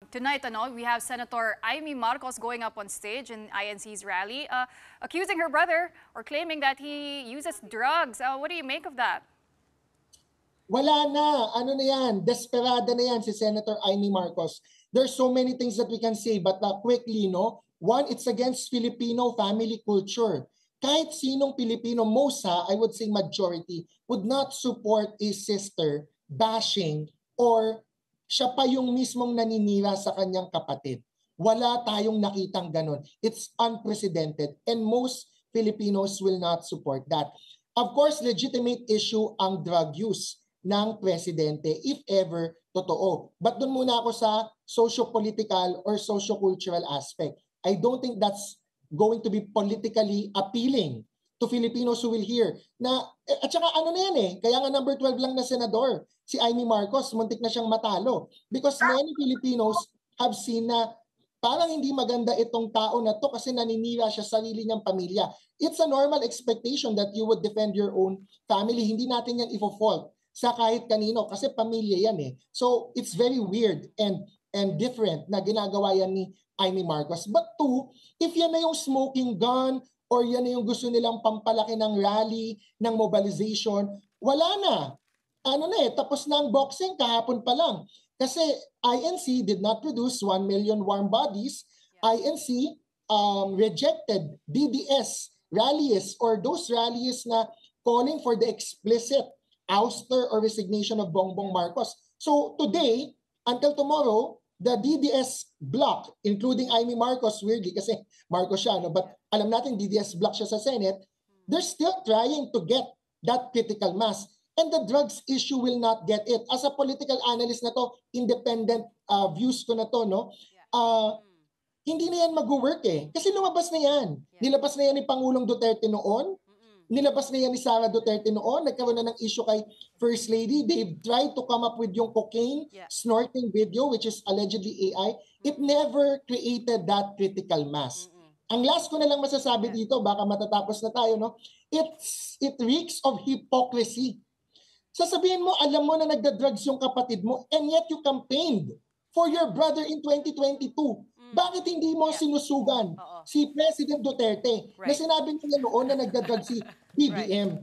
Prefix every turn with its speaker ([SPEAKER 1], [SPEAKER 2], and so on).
[SPEAKER 1] Tonight, we have Senator Amy Marcos going up on stage in INC's rally, accusing her brother or claiming that he uses drugs. What do you make of that?
[SPEAKER 2] Wala na. Ano na yan? Desperada na yan si Senator Amy Marcos. There's so many things that we can say, but quickly, no? One, it's against Filipino family culture. Kahit sinong Pilipino, most I would say majority, would not support a sister bashing or siya pa yung mismong naninira sa kanyang kapatid. Wala tayong nakitang ganun. It's unprecedented and most Filipinos will not support that. Of course, legitimate issue ang drug use ng presidente if ever totoo. But doon muna ako sa socio-political or socio-cultural aspect. I don't think that's going to be politically appealing to Filipinos who will hear na, at saka ano na yan kaya nga number 12 lang na senador, si Amy Marcos, muntik na siyang matalo. Because many Filipinos have seen na parang hindi maganda itong tao na to kasi naninira siya sa sarili niyang pamilya. It's a normal expectation that you would defend your own family. Hindi natin yan ifo-fault sa kahit kanino kasi pamilya yan So it's very weird and different na ginagawa yan ni Amy Marcos. But two, if yan na yung smoking gun or yan na yung gusto nilang pampalaki ng rally, ng mobilization, wala na. Ano na tapos na ang boxing kahapon pa lang. Kasi INC did not produce 1 million warm bodies. INC rejected DDS rallies or those rallies na calling for the explicit ouster or resignation of Bongbong Marcos. So today, until tomorrow, the DDS bloc, including Amy Marcos, weirdly, kasi Marcos siya, but alam natin DDS bloc siya sa Senate, they're still trying to get that critical mass. And the drugs issue will not get it. As a political analyst na to, independent views ko na to, hindi na yan mag-work Kasi lumabas na yan. Nilabas na yan ni Pangulong Duterte noon. Nilabas na yan ni Sara Duterte noon. Nagkaroon na ng issue kay First Lady. They've tried to come up with yung cocaine snorting video, which is allegedly AI. It never created that critical mass. Ang last ko na lang masasabi dito, baka matatapos na tayo, it reeks of hypocrisy. Sasabihin mo, alam mo na nagda-drugs yung kapatid mo, and yet you campaigned for your brother in 2022. Bakit hindi mo sinusugan si President Duterte na sinabi niya noon na nagda-drugs si BBM?